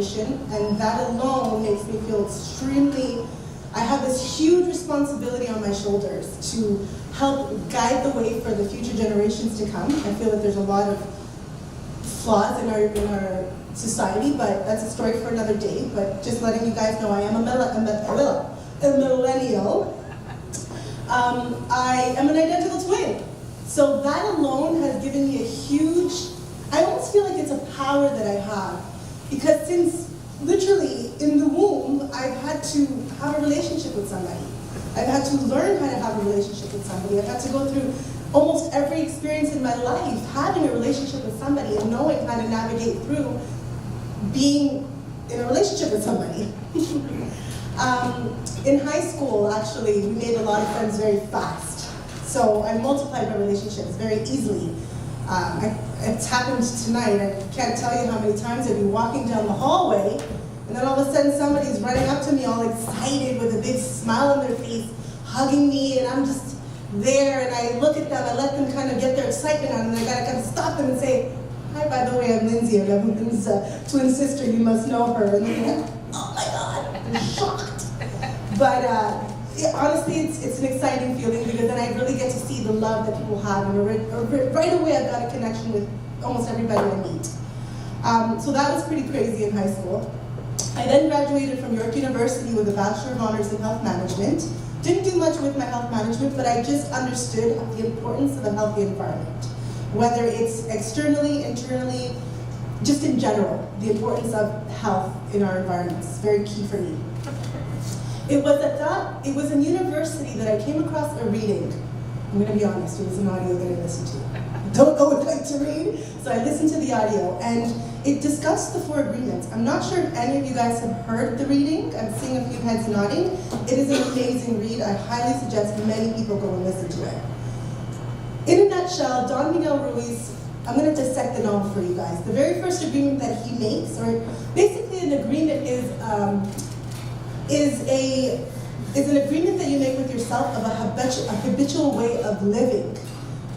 generation, and that alone makes me feel extremely, I have this huge responsibility on my shoulders to help guide the way for the future generations to come. I feel that there's a lot of flaws in our society, but that's a story for another day. But just letting you guys know, I am a millennial. I am an identical twin. So that alone has given me a huge, I almost feel like it's a power that I have. Because since literally in the womb, I've had to have a relationship with somebody. I've had to learn how to have a relationship with somebody. I've had to go through almost every experience in my life having a relationship with somebody and knowing how to navigate through being in a relationship with somebody. In high school, actually, we made a lot of friends very fast. So I multiplied my relationships very easily. It's happened tonight. I can't tell you how many times I'd be walking down the hallway, and then all of a sudden somebody's running up to me all excited with a big smile on their face, hugging me, and I'm just there, and I look at them, I let them kind of get their excitement on, and I gotta kind of stop them and say, hi, by the way, I'm Lindsay, I'm Evelyn's twin sister, you must know her. And they're like, oh my God, I'm shocked. But honestly, it's an exciting feeling, because then I really get to see the love that people have, and right away I've got a connection with almost everybody I meet. So that was pretty crazy in high school. I then graduated from York University with a Bachelor of Honors in Health Management. Didn't do much with my health management, but I just understood the importance of a healthy environment. Whether it's externally, internally, just in general, the importance of health in our environments is very key for me. It was in university that I came across a reading. I'm going to be honest, it was an audio that I listened to. I don't always like to read, so I listened to the audio, and it discussed the 4 agreements. I'm not sure if any of you guys have heard the reading. I'm seeing a few heads nodding. It is an amazing read. I highly suggest many people go and listen to it. In a nutshell, Don Miguel Ruiz, I'm going to dissect the novel for you guys. The very first agreement that he makes, or basically an agreement is an agreement that you make with yourself of a habitual way of living.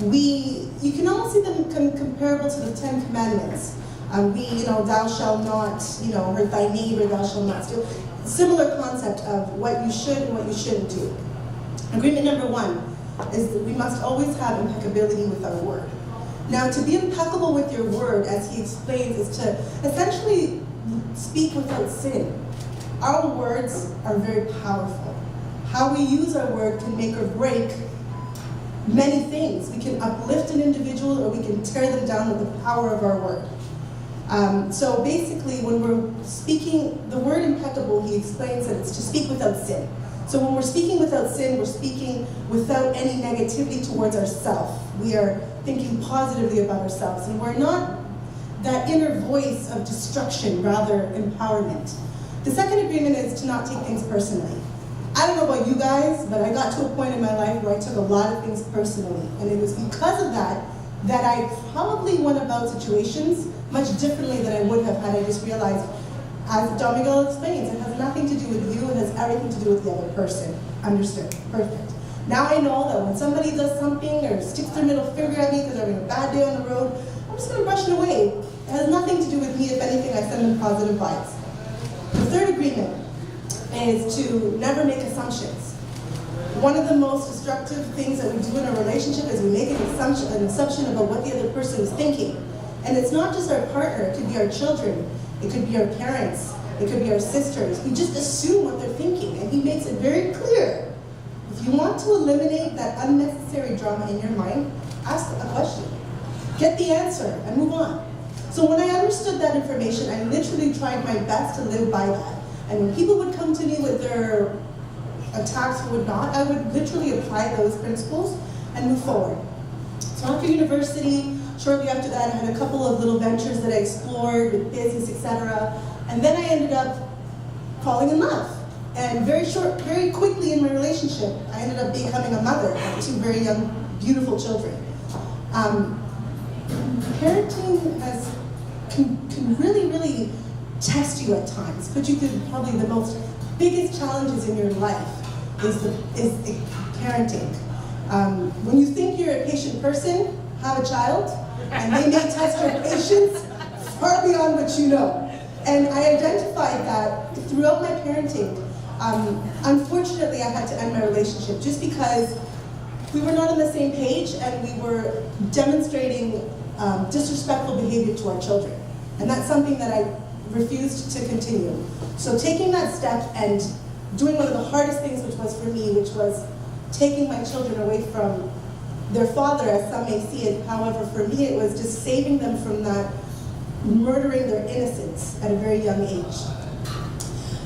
You can almost see them comparable to the 10 Commandments. Thou shalt not, hurt thy neighbor, thou shalt not steal. Similar concept of what you should and what you shouldn't do. Agreement number 1 is that we must always have impeccability with our word. Now, to be impeccable with your word, as he explains, is to essentially speak without sin. Our words are very powerful. How we use our word can make or break many things. We can uplift an individual, or we can tear them down with the power of our word. So basically, when we're speaking, the word impeccable, he explains that it's to speak without sin. So when we're speaking without sin, we're speaking without any negativity towards ourselves. We are thinking positively about ourselves, and we're not that inner voice of destruction, rather empowerment. The second agreement is to not take things personally. I don't know about you guys, but I got to a point in my life where I took a lot of things personally, and it was because of that I probably went about situations much differently than I would have had I just realized, as Don Miguel explains, it has nothing to do with you, it has everything to do with the other person. Understood. Perfect. Now I know that when somebody does something or sticks their middle finger at me because they're having a bad day on the road, I'm just going to brush it away. It has nothing to do with me. If anything, I send them positive vibes. The third agreement is to never make assumptions. One of the most destructive things that we do in a relationship is we make an assumption about what the other person is thinking. And it's not just our partner, it could be our children, it could be our parents, it could be our sisters. We just assume what they're thinking, and he makes it very clear. If you want to eliminate that unnecessary drama in your mind, ask a question. Get the answer and move on. So when I understood that information, I literally tried my best to live by that. And when people would come to me with their attacks or whatnot, I would literally apply those principles and move forward. So after university, shortly after that, I had a couple of little ventures that I explored with business, etc. And then I ended up falling in love. And very quickly in my relationship, I ended up becoming a mother of 2 very young, beautiful children. Parenting can really test you at times, put you through probably the biggest challenges in your life is parenting. When you think you're a patient person, have a child, and they may test your patience far beyond what you know. And I identified that throughout my parenting, unfortunately I had to end my relationship just because we were not on the same page and we were demonstrating disrespectful behavior to our children. And that's something that I refused to continue. So taking that step and doing one of the hardest things, which was for me, which was taking my children away from their father, as some may see it. However, for me, it was just saving them from that, murdering their innocence at a very young age.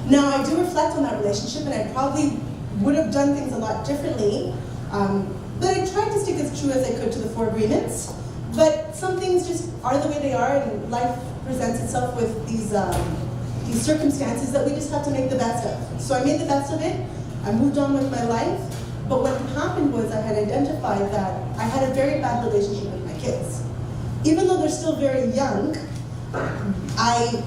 Now, I do reflect on that relationship, and I probably would have done things a lot differently, but I tried to stick as true as I could to the 4 agreements. But some things just are the way they are, and life presents itself with these circumstances that we just have to make the best of. So I made the best of it. I moved on with my life. But what happened was I had identified that I had a very bad relationship with my kids. Even though they're still very young, I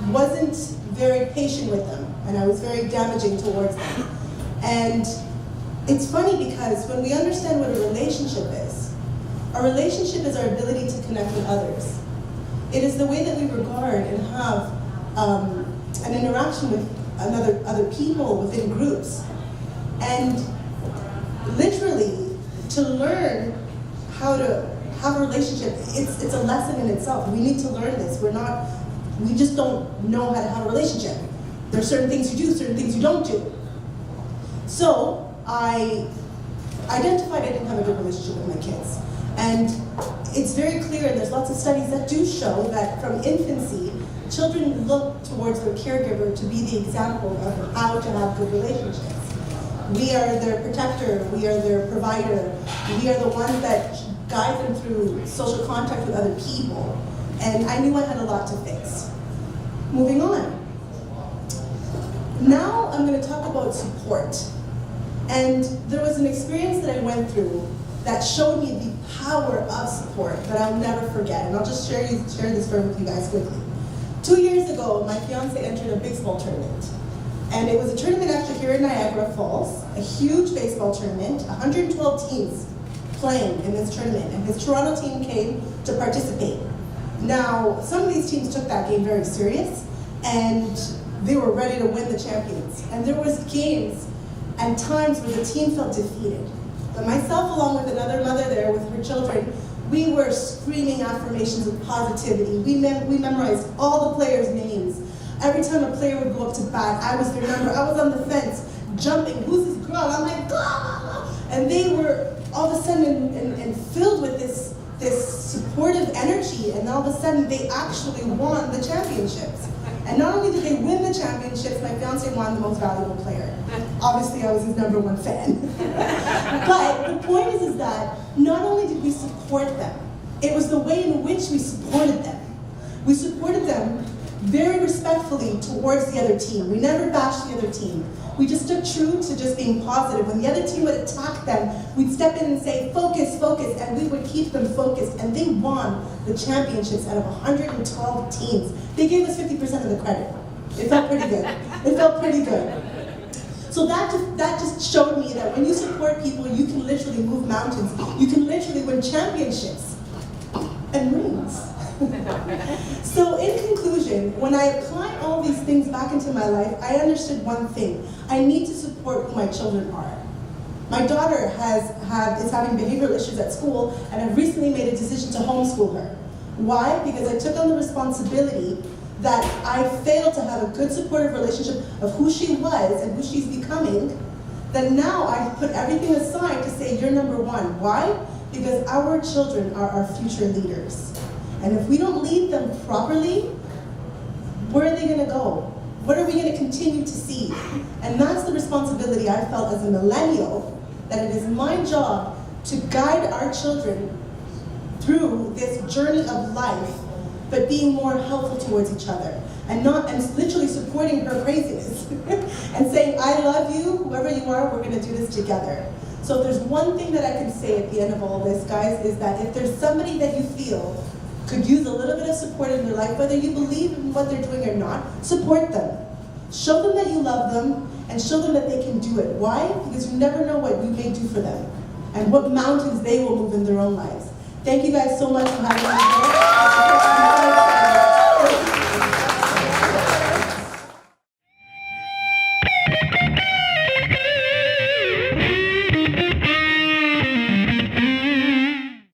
wasn't very patient with them, and I was very damaging towards them. And it's funny because when we understand what a relationship is our ability to connect with others. It is the way that we regard and have an interaction with other people within groups. And literally, to learn how to have a relationship, it's a lesson in itself. We need to learn this. We just don't know how to have a relationship. There's certain things you do, certain things you don't do. So I identified I didn't have a good relationship with my kids. And it's very clear, and there's lots of studies that do show that from infancy, children look towards their caregiver to be the example of how to have good relationships. We are their protector, we are their provider, we are the ones that guide them through social contact with other people. And I knew I had a lot to fix. Moving on. Now I'm going to talk about support. And there was an experience that I went through that showed me the power of support that I'll never forget. And I'll just share this story with you guys quickly. 2 years ago, my fiance entered a baseball tournament. And it was a tournament actually here in Niagara Falls, a huge baseball tournament, 112 teams playing in this tournament. And his Toronto team came to participate. Now, some of these teams took that game very serious, and they were ready to win the champions. And there was games and times where the team felt defeated. But myself, along with another mother there with her children, we were screaming affirmations of positivity. We memorized all the players' names. Every time a player would go up to bat, I was their number. I was on the fence, jumping. Who's this girl? I'm like, ah! And they were all of a sudden and filled with this supportive energy. And all of a sudden, they actually won the championships. And not only did they win the championships, my fiance won the most valuable player. Obviously, I was his #1 fan. But the point is that not only did we support them, it was the way in which we supported them. We supported them very respectfully towards the other team. We never bashed the other team. We just stood true to just being positive. When the other team would attack them, we'd step in and say, focus, focus, and we would keep them focused. And they won the championships out of 112 teams. They gave us 50% of the credit. It felt pretty good. It felt pretty good. So that just showed me that when you support people, you can literally move mountains. You can literally win championships and rings. So in conclusion, when I apply all these things back into my life, I understood one thing. I need to support who my children are. My daughter is having behavioral issues at school, and I've recently made a decision to homeschool her. Why? Because I took on the responsibility that I failed to have a good supportive relationship of who she was and who she's becoming, that now I put everything aside to say, you're #1. Why? Because our children are our future leaders. And if we don't lead them properly, where are they going to go? What are we going to continue to see? And that's the responsibility I felt as a millennial, that it is my job to guide our children through this journey of life, but being more helpful towards each other. And literally supporting her craziness. And saying, I love you, whoever you are, we're going to do this together. So if there's one thing that I can say at the end of all this, guys, is that if there's somebody that you feel could use a little bit of support in their life, whether you believe in what they're doing or not, support them. Show them that you love them, and show them that they can do it. Why? Because you never know what you may do for them, and what mountains they will move in their own lives. Thank you guys so much for having me here.